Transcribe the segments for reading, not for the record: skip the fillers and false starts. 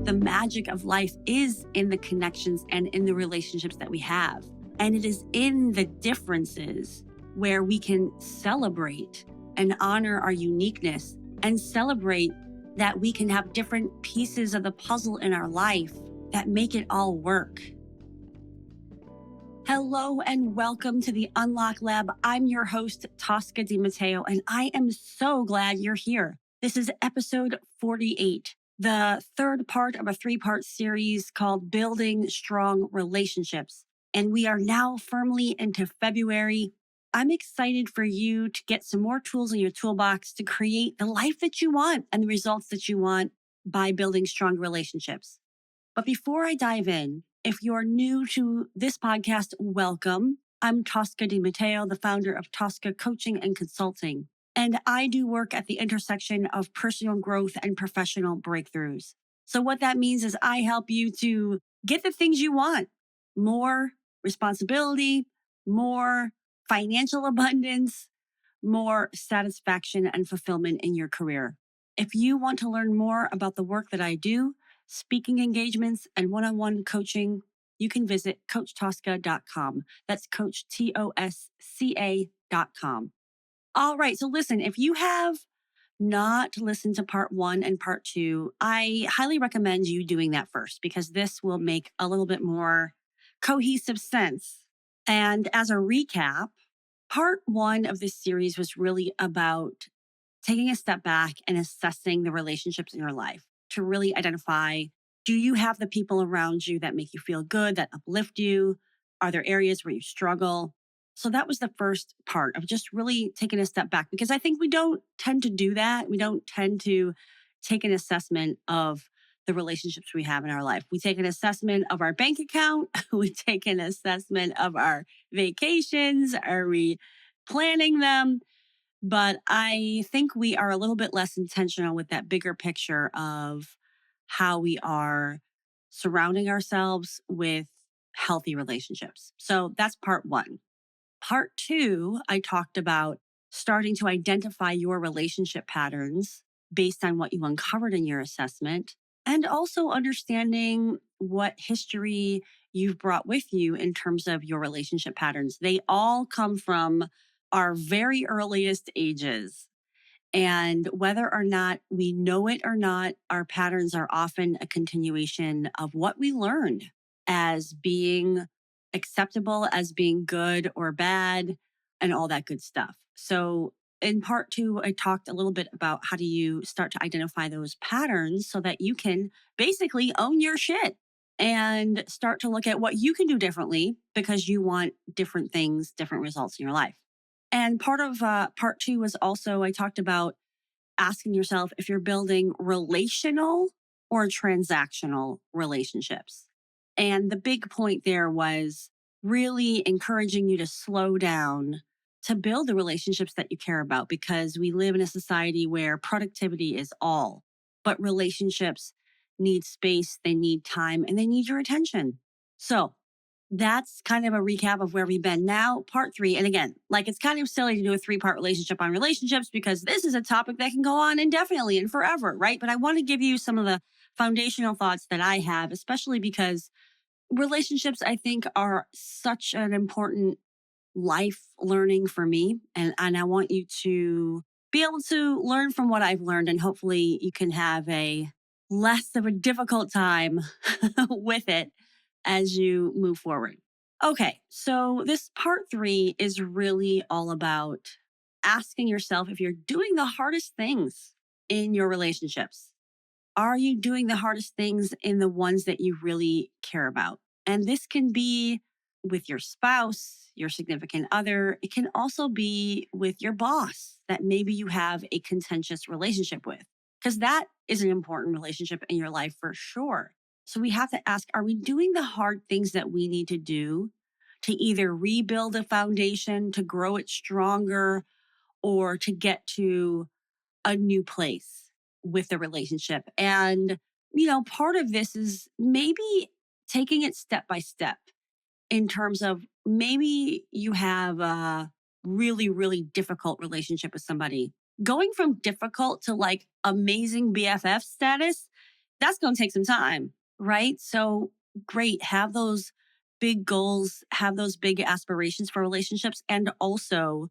The magic of life is in the connections and in the relationships that we have. And it is in the differences where we can celebrate and honor our uniqueness and celebrate that we can have different pieces of the puzzle in our life that make it all work. Hello and welcome to the Unlock Lab. I'm your host, Tosca DiMatteo, and I am so glad you're here. This is episode 48, the third part of a three-part series called Building Strong Relationships. And we are now firmly into February. I'm excited for you to get some more tools in your toolbox to create the life that you want and the results that you want by building strong relationships. But before I dive in, if you're new to this podcast, welcome. I'm Tosca DiMatteo, the founder of Tosca Coaching and Consulting, and I do work at the intersection of personal growth and professional breakthroughs. So what that means is I help you to get the things you want: more responsibility, more financial abundance, more satisfaction and fulfillment in your career. If you want to learn more about the work that I do, speaking engagements, and one-on-one coaching, you can visit coachtosca.com. That's Coach TOSCA.com. All right. So listen, if you have not listened to part 1 and part 2, I highly recommend you doing that first, because this will make a little bit more cohesive sense. And as a recap, part 1 of this series was really about taking a step back and assessing the relationships in your life to really identify, do you have the people around you that make you feel good, that uplift you? Are there areas where you struggle? So that was the first part of just really taking a step back, because I think we don't tend to do that. We don't tend to take an assessment of the relationships we have in our life. We take an assessment of our bank account. We take an assessment of our vacations. Are we planning them? But I think we are a little bit less intentional with that bigger picture of how we are surrounding ourselves with healthy relationships. So that's part 1. Part 2, I talked about starting to identify your relationship patterns based on what you uncovered in your assessment, and also understanding what history you've brought with you in terms of your relationship patterns. They all come from our very earliest ages. And whether or not we know it or not, our patterns are often a continuation of what we learned as being acceptable, as being good or bad, and all that good stuff. So in part 2, I talked a little bit about how do you start to identify those patterns so that you can basically own your shit and start to look at what you can do differently, because you want different things, different results in your life. And part of part 2 was also, I talked about asking yourself if you're building relational or transactional relationships. And the big point there was really encouraging you to slow down to build the relationships that you care about, because we live in a society where productivity is all, but relationships need space, they need time, and they need your attention. So that's kind of a recap of where we've been. Now, part 3. And again, like, it's kind of silly to do a 3-part relationship on relationships, because this is a topic that can go on indefinitely and forever, right? But I want to give you some of the foundational thoughts that I have, especially because relationships, I think, are such an important life learning for me. And I want you to be able to learn from what I've learned, and hopefully you can have a less of a difficult time with it as you move forward. Okay, so this part 3 is really all about asking yourself if you're doing the hardest things in your relationships. Are you doing the hardest things in the ones that you really care about? And this can be with your spouse, your significant other. It can also be with your boss that maybe you have a contentious relationship with, because that is an important relationship in your life for sure. So we have to ask, are we doing the hard things that we need to do to either rebuild a foundation, to grow it stronger, or to get to a new place with the relationship? And, part of this is maybe taking it step by step, in terms of maybe you have a really, really difficult relationship with somebody. Going from difficult to like amazing BFF status That's going to take some time, right? So great. Have those big goals, have those big aspirations for relationships, and also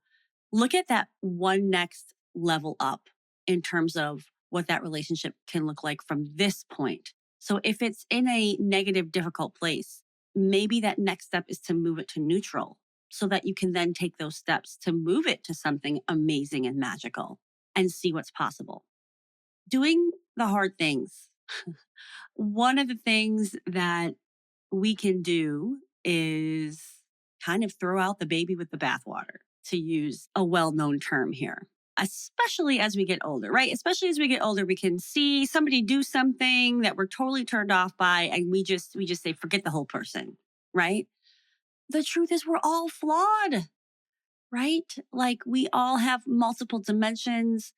look at that one next level up in terms of what that relationship can look like from this point. So if it's in a negative, difficult place, maybe that next step is to move it to neutral so that you can then take those steps to move it to something amazing and magical and see what's possible. Doing the hard things. One of the things that we can do is kind of throw out the baby with the bathwater, to use a well known term here, especially as we get older, right? Especially as we get older, we can see somebody do something that we're totally turned off by, and we just say, forget the whole person, right? The truth is, we're all flawed, right? Like we all have multiple dimensions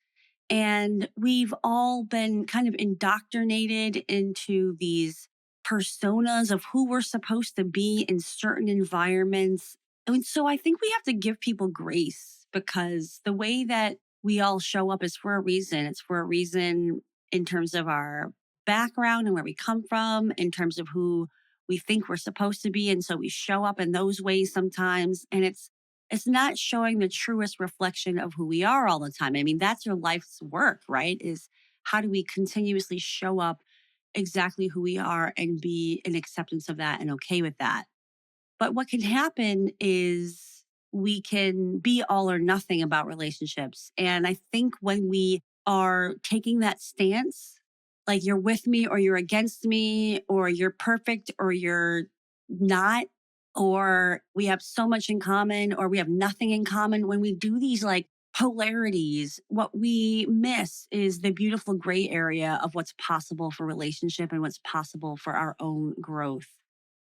and we've all been kind of indoctrinated into these personas of who we're supposed to be in certain environments. And so I think we have to give people grace because the way that we all show up is for a reason. It's for a reason in terms of our background and where we come from, in terms of who we think we're supposed to be. And so we show up in those ways sometimes. And it's not showing the truest reflection of who we are all the time. I mean, that's your life's work, right? Is how do we continuously show up exactly who we are and be in acceptance of that and okay with that? But what can happen is we can be all or nothing about relationships. And I think when we are taking that stance, like you're with me or you're against me, or you're perfect or you're not, or we have so much in common or we have nothing in common, when we do these like polarities, what we miss is the beautiful gray area of what's possible for relationship and what's possible for our own growth.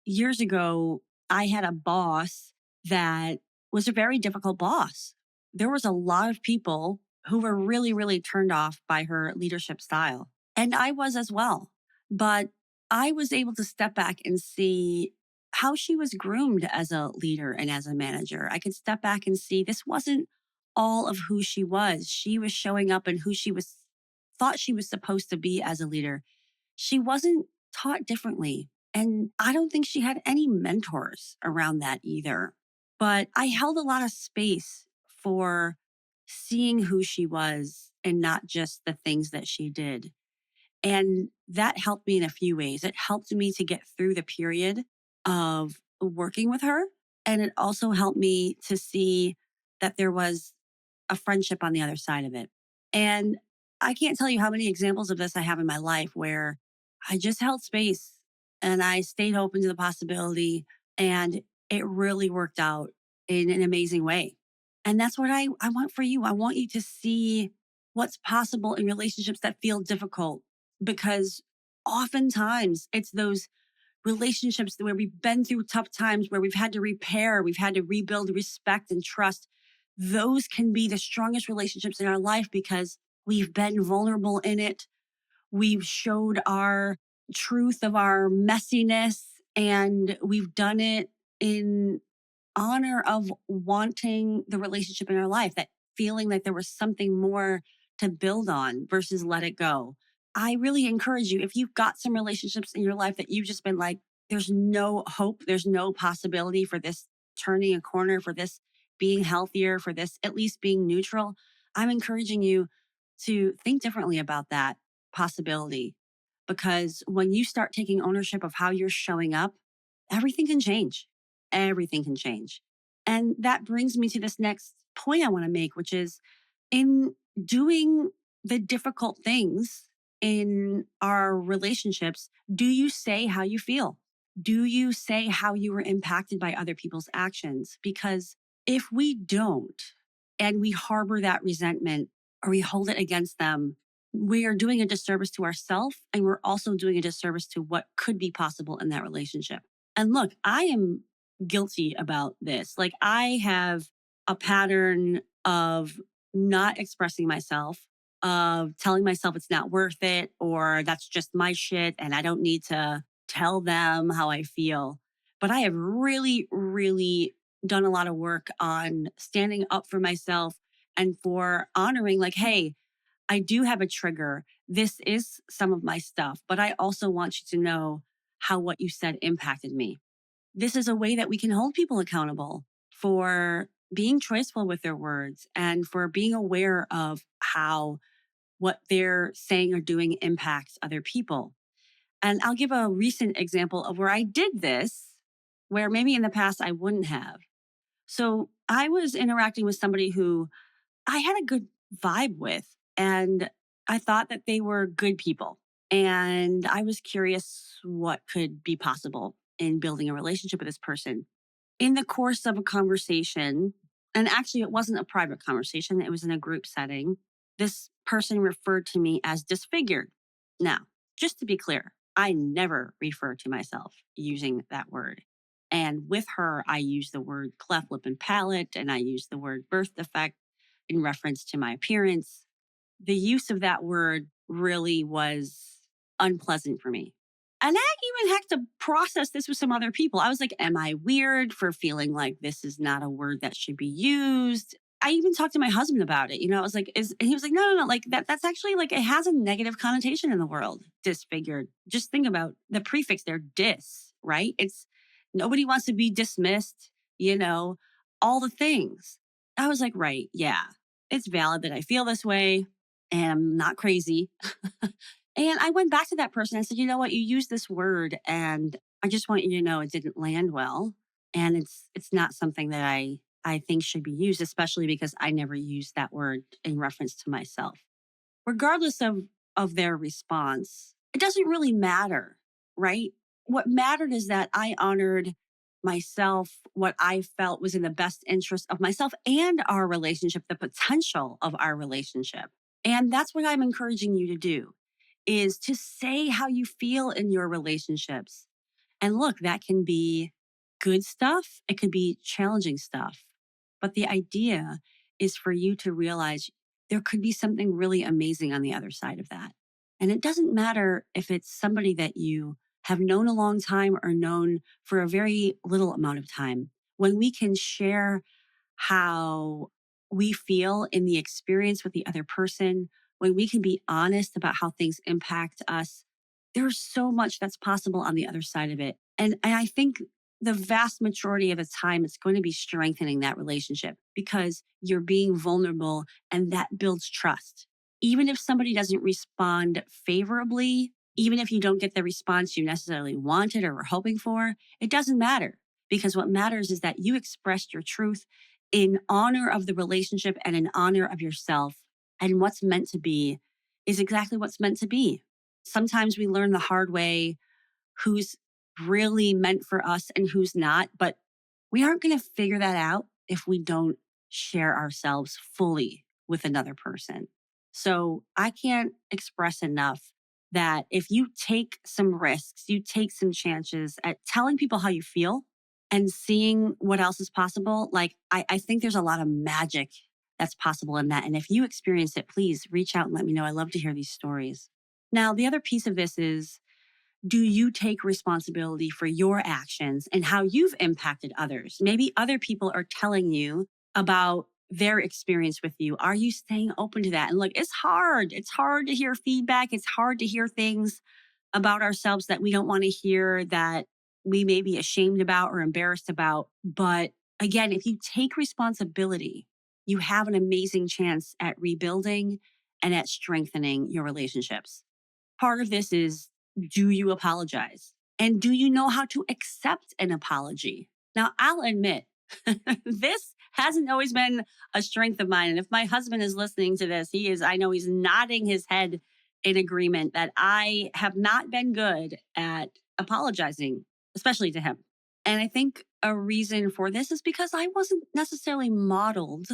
Years ago, I had a boss that was a very difficult boss. There was a lot of people who were really, really turned off by her leadership style. And I was as well. But I was able to step back and see how she was groomed as a leader and as a manager. I could step back and see this wasn't all of who she was. She was showing up and who she was thought she was supposed to be as a leader. She wasn't taught differently. And I don't think she had any mentors around that either. But I held a lot of space for seeing who she was and not just the things that she did. And that helped me in a few ways. It helped me to get through the period of working with her. And it also helped me to see that there was a friendship on the other side of it. And I can't tell you how many examples of this I have in my life where I just held space and I stayed open to the possibility, and it really worked out in an amazing way. And that's what I want for you. I want you to see what's possible in relationships that feel difficult, because oftentimes it's those relationships where we've been through tough times, where we've had to repair, we've had to rebuild respect and trust. Those can be the strongest relationships in our life because we've been vulnerable in it. We've showed our truth of our messiness, and we've done it in honor of wanting the relationship in our life, that feeling like there was something more to build on versus let it go. I really encourage you, if you've got some relationships in your life that you've just been like, there's no hope, there's no possibility for this turning a corner, for this being healthier, for this at least being neutral, I'm encouraging you to think differently about that possibility. Because when you start taking ownership of how you're showing up, everything can change. Everything can change. And that brings me to this next point I want to make, which is in doing the difficult things in our relationships, do you say how you feel? Do you say how you were impacted by other people's actions? Because if we don't, and we harbor that resentment or we hold it against them, we are doing a disservice to ourselves, and we're also doing a disservice to what could be possible in that relationship. And look, I am guilty about this. Like, I have a pattern of not expressing myself, of telling myself it's not worth it, or that's just my shit and I don't need to tell them how I feel. But I have really, really done a lot of work on standing up for myself and for honoring, like, hey, I do have a trigger. This is some of my stuff, but I also want you to know how what you said impacted me. This is a way that we can hold people accountable for being choiceful with their words and for being aware of how what they're saying or doing impacts other people. And I'll give a recent example of where I did this, where maybe in the past I wouldn't have. So I was interacting with somebody who I had a good vibe with, and I thought that they were good people. And I was curious what could be possible in building a relationship with this person. In the course of a conversation, and actually, it wasn't a private conversation, it was in a group setting, this person referred to me as disfigured. Now, just to be clear, I never refer to myself using that word. And with her, I use the word cleft lip and palate, and I use the word birth defect in reference to my appearance. The use of that word really was unpleasant for me. And I even had to process this with some other people. I was like, am I weird for feeling like this is not a word that should be used? I even talked to my husband about it. I was like, and he was like, no, like that's actually like, it has a negative connotation in the world, disfigured. Just think about the prefix there, dis, right? It's nobody wants to be dismissed, you know, all the things. I was like, right, yeah, it's valid that I feel this way and I'm not crazy. And I went back to that person. I said, you know what? You used this word and I just want you to know it didn't land well. And it's not something that I think should be used, especially because I never used that word in reference to myself. Regardless of their response, it doesn't really matter, right? What mattered is that I honored myself, what I felt was in the best interest of myself and our relationship, the potential of our relationship. And that's what I'm encouraging you to do is to say how you feel in your relationships. And look, that can be good stuff, it could be challenging stuff. But the idea is for you to realize there could be something really amazing on the other side of that. And it doesn't matter if it's somebody that you have known a long time or known for a very little amount of time. When we can share how we feel in the experience with the other person, when we can be honest about how things impact us, there's so much that's possible on the other side of it. And I think the vast majority of the time, it's going to be strengthening that relationship because you're being vulnerable and that builds trust. Even if somebody doesn't respond favorably, even if you don't get the response you necessarily wanted or were hoping for, it doesn't matter because what matters is that you expressed your truth in honor of the relationship and in honor of yourself. And what's meant to be is exactly what's meant to be. Sometimes we learn the hard way who's really meant for us and who's not, but we aren't going to figure that out if we don't share ourselves fully with another person. So I can't express enough that if you take some risks, you take some chances at telling people how you feel and seeing what else is possible, like I think there's a lot of magic that's possible in that. And if you experience it, please reach out and let me know. I love to hear these stories. Now, the other piece of this is, do you take responsibility for your actions and how you've impacted others? Maybe other people are telling you about their experience with you. Are you staying open to that? And look, it's hard. It's hard to hear feedback. It's hard to hear things about ourselves that we don't want to hear, that we may be ashamed about or embarrassed about. But again, if you take responsibility, you have an amazing chance at rebuilding and at strengthening your relationships. Part of this is, do you apologize? And do you know how to accept an apology? Now, I'll admit, this hasn't always been a strength of mine. And if my husband is listening to this, I know he's nodding his head in agreement that I have not been good at apologizing, especially to him. And I think a reason for this is because I wasn't necessarily modeled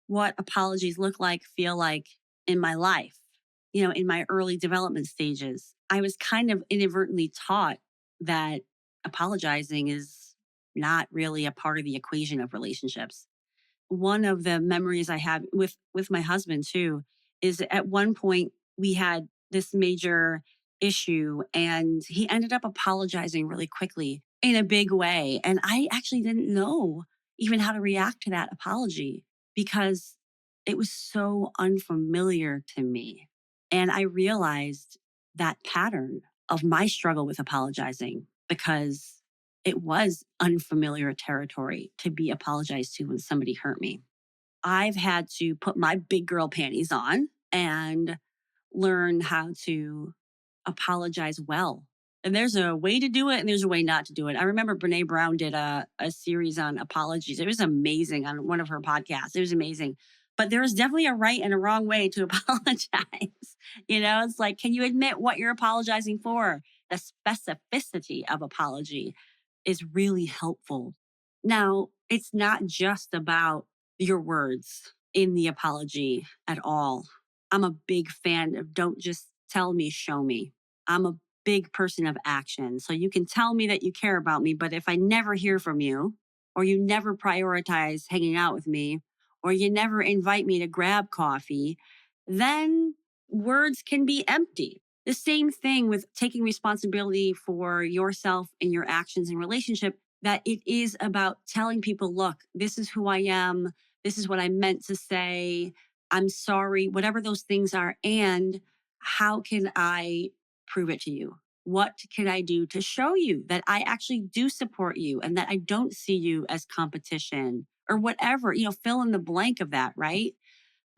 what apologies look like, feel like in my life. In my early development stages, I was kind of inadvertently taught that apologizing is not really a part of the equation of relationships. One of the memories I have with my husband too is at one point we had this major issue and he ended up apologizing really quickly in a big way. And I actually didn't know even how to react to that apology because it was so unfamiliar to me. And I realized that pattern of my struggle with apologizing because it was unfamiliar territory to be apologized to when somebody hurt me. I've had to put my big girl panties on and learn how to apologize well. And there's a way to do it and there's a way not to do it. I remember Brene Brown did a series on apologies. It was amazing on one of her podcasts. It was amazing. But there is definitely a right and a wrong way to apologize. It's like, can you admit what you're apologizing for? The specificity of apology is really helpful. Now, it's not just about your words in the apology at all. I'm a big fan of don't just tell me, show me. I'm a big person of action. So you can tell me that you care about me, but if I never hear from you, or you never prioritize hanging out with me, or you never invite me to grab coffee, then words can be empty. The same thing with taking responsibility for yourself and your actions and relationship, that it is about telling people, look, this is who I am. This is what I meant to say. I'm sorry, whatever those things are. And how can I prove it to you? What can I do to show you that I actually do support you and that I don't see you as competition or whatever, fill in the blank of that, right?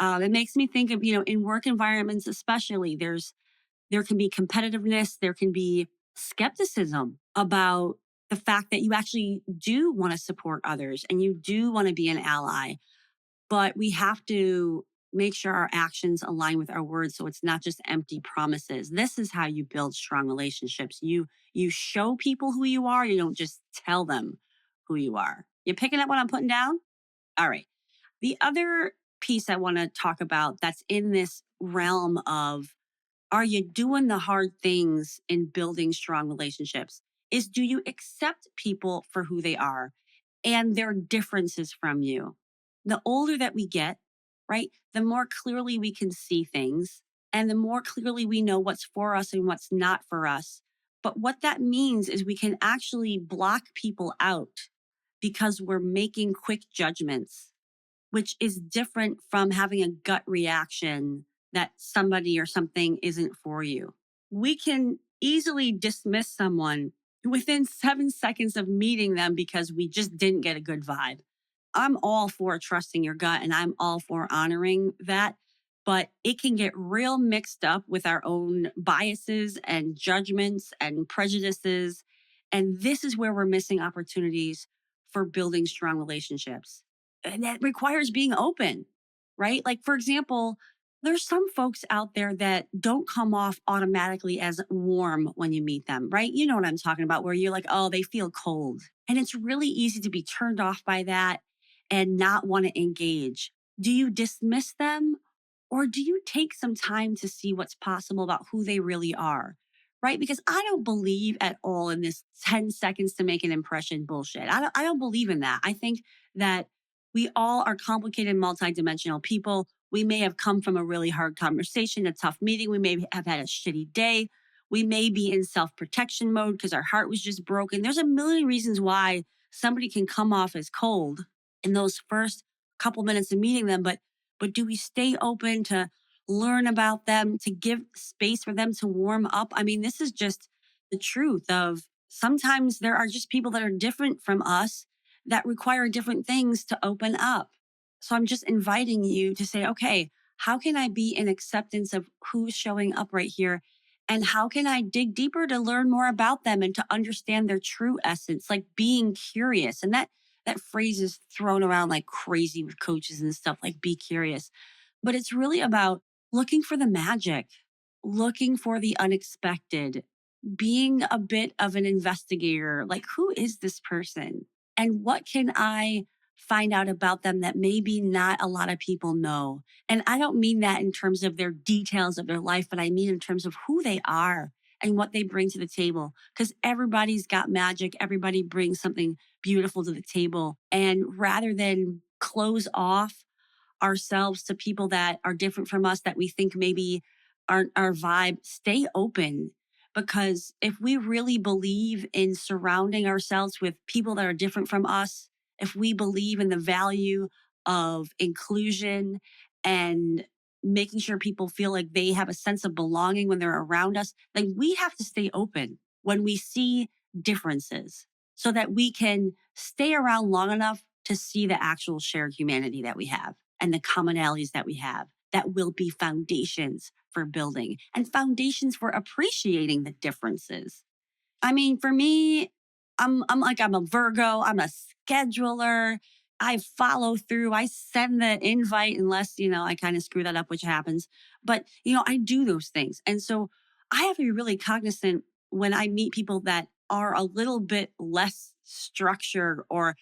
It makes me think of, in work environments, especially, there can be competitiveness, there can be skepticism about the fact that you actually do want to support others and you do want to be an ally. But we have to make sure our actions align with our words so it's not just empty promises. This is how you build strong relationships. You show people who you are, you don't just tell them who you are. You picking up what I'm putting down? All right. The other piece I want to talk about that's in this realm of, are you doing the hard things in building strong relationships? Is, do you accept people for who they are and their differences from you? The older that we get, right, the more clearly we can see things and the more clearly we know what's for us and what's not for us. But what that means is we can actually block people out because we're making quick judgments, which is different from having a gut reaction that somebody or something isn't for you. We can easily dismiss someone within 7 seconds of meeting them because we just didn't get a good vibe. I'm all for trusting your gut and I'm all for honoring that, but it can get real mixed up with our own biases and judgments and prejudices. And this is where we're missing opportunities for building strong relationships. And that requires being open, right? Like, for example, there's some folks out there that don't come off automatically as warm when you meet them, right? You know what I'm talking about, where you're like, oh, they feel cold. And it's really easy to be turned off by that and not want to engage. Do you dismiss them or do you take some time to see what's possible about who they really are? Right? Because I don't believe at all in this 10 seconds to make an impression bullshit. I don't believe in that. I think that we all are complicated, multidimensional people. We may have come from a really hard conversation, a tough meeting. We may have had a shitty day. We may be in self protection mode because our heart was just broken. There's a million reasons why somebody can come off as cold in those first couple minutes of meeting them. But do we stay open to learn about them, to give space for them to warm up? I mean, this is just the truth of sometimes there are just people that are different from us that require different things to open up. So I'm just inviting you to say, okay, how can I be in acceptance of who's showing up right here? And how can I dig deeper to learn more about them and to understand their true essence, like being curious? And that phrase is thrown around like crazy with coaches and stuff, like be curious. But it's really about looking for the magic, looking for the unexpected, being a bit of an investigator. Like, who is this person? And what can I find out about them that maybe not a lot of people know? And I don't mean that in terms of their details of their life, but I mean in terms of who they are and what they bring to the table. Because everybody's got magic, everybody brings something beautiful to the table. And rather than close off ourselves to people that are different from us that we think maybe aren't our vibe, stay open. Because if we really believe in surrounding ourselves with people that are different from us, if we believe in the value of inclusion and making sure people feel like they have a sense of belonging when they're around us, like we have to stay open when we see differences so that we can stay around long enough to see the actual shared humanity that we have and the commonalities that we have that will be foundations for building and foundations for appreciating the differences. I mean, for me, I'm a Virgo, I'm a scheduler. I follow through. I send the invite unless, I kind of screw that up, which happens. But, I do those things. And so I have to be really cognizant when I meet people that are a little bit less structured or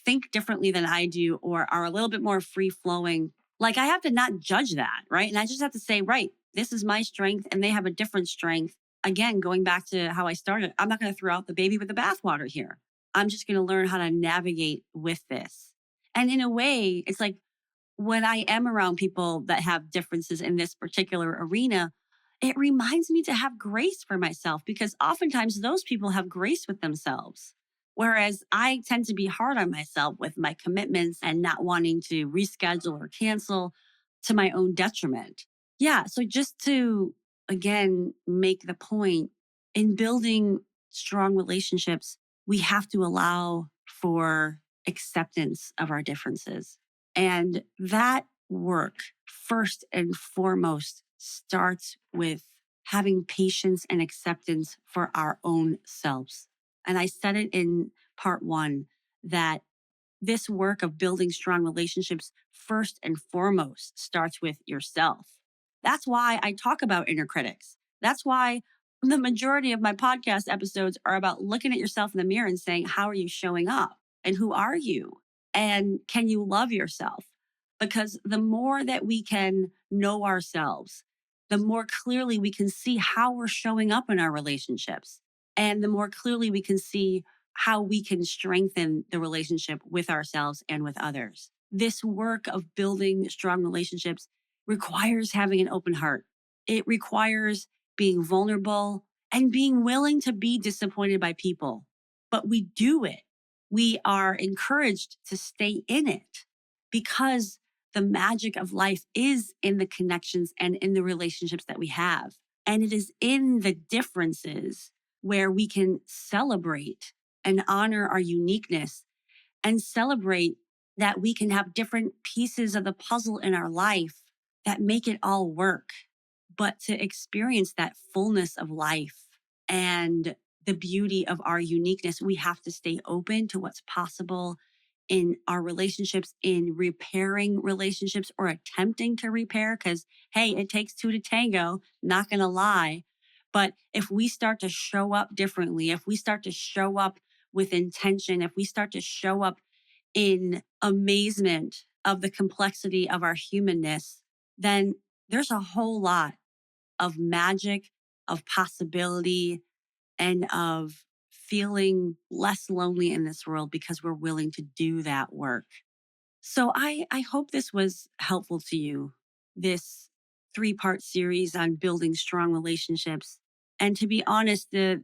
think differently than I do or are a little bit more free flowing. Like I have to not judge that, right? And I just have to say, right, this is my strength and they have a different strength. Again, going back to how I started, I'm not going to throw out the baby with the bathwater here. I'm just going to learn how to navigate with this. And in a way, it's like when I am around people that have differences in this particular arena, it reminds me to have grace for myself because oftentimes those people have grace with themselves. Whereas I tend to be hard on myself with my commitments and not wanting to reschedule or cancel to my own detriment. Yeah. So just to, again, make the point in building strong relationships, we have to allow for acceptance of our differences. And that work, first and foremost, starts with having patience and acceptance for our own selves. And I said it in part one that this work of building strong relationships, first and foremost, starts with yourself. That's why I talk about inner critics. That's why the majority of my podcast episodes are about looking at yourself in the mirror and saying, how are you showing up? And who are you? And can you love yourself? Because the more that we can know ourselves, the more clearly we can see how we're showing up in our relationships. And the more clearly we can see how we can strengthen the relationship with ourselves and with others. This work of building strong relationships requires having an open heart. It requires being vulnerable and being willing to be disappointed by people. But we do it. We are encouraged to stay in it because the magic of life is in the connections and in the relationships that we have. And it is in the differences where we can celebrate and honor our uniqueness and celebrate that we can have different pieces of the puzzle in our life that make it all work. But to experience that fullness of life and the beauty of our uniqueness, we have to stay open to what's possible in our relationships, in repairing relationships or attempting to repair. Because, hey, it takes two to tango, not going to lie. But if we start to show up differently, if we start to show up with intention, if we start to show up in amazement of the complexity of our humanness, then there's a whole lot of magic, of possibility, and of feeling less lonely in this world because we're willing to do that work. So I hope this was helpful to you, this three-part series on building strong relationships. And to be honest, the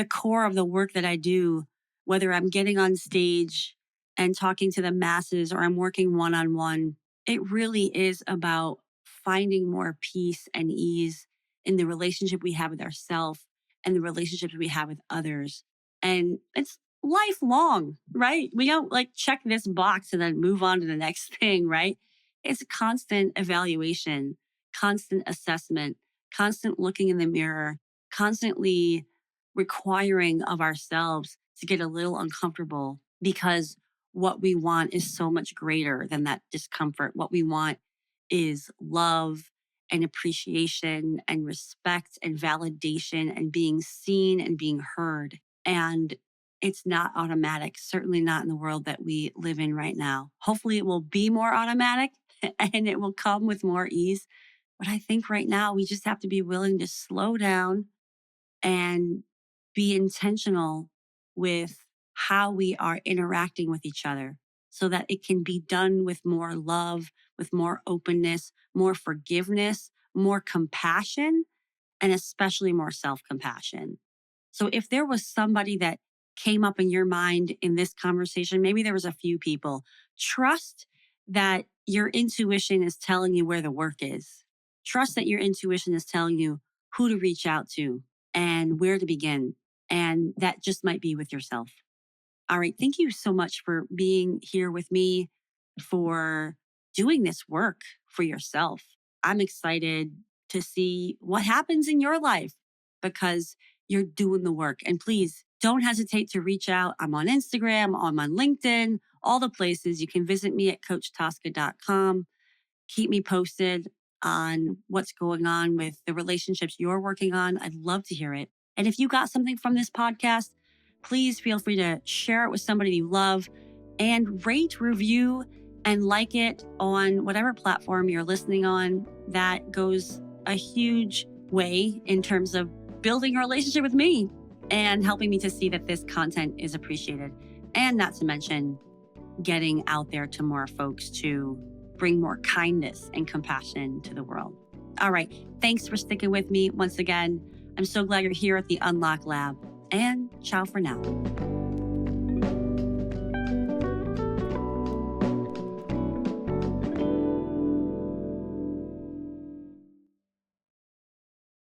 core of the work that I do, whether I'm getting on stage and talking to the masses or I'm working one-on-one, it really is about finding more peace and ease in the relationship we have with ourselves and the relationships we have with others. And it's lifelong, right? We don't like check this box and then move on to the next thing, right? It's a constant evaluation, constant assessment, constant looking in the mirror, constantly requiring of ourselves to get a little uncomfortable because what we want is so much greater than that discomfort. What we want is love and appreciation and respect and validation and being seen and being heard. And it's not automatic, certainly not in the world that we live in right now. Hopefully, it will be more automatic and it will come with more ease. But I think right now we just have to be willing to slow down and be intentional with how we are interacting with each other so that it can be done with more love, with more openness, more forgiveness, more compassion, and especially more self compassion. So if there was somebody that came up in your mind in this conversation, maybe there was a few people, trust that your intuition is telling you where the work is. Trust that your intuition is telling you who to reach out to and where to begin. And that just might be with yourself. All right. Thank you so much for being here with me, for doing this work for yourself. I'm excited to see what happens in your life because you're doing the work. And please don't hesitate to reach out. I'm on Instagram, I'm on LinkedIn, all the places. You can visit me at coachtosca.com. Keep me posted on what's going on with the relationships you're working on. I'd love to hear it. And if you got something from this podcast, please feel free to share it with somebody you love and rate, review, and like it on whatever platform you're listening on. That goes a huge way in terms of building a relationship with me and helping me to see that this content is appreciated. And not to mention getting out there to more folks to bring more kindness and compassion to the world. All right. Thanks for sticking with me once again. I'm so glad you're here at the Unlock Lab, and ciao for now.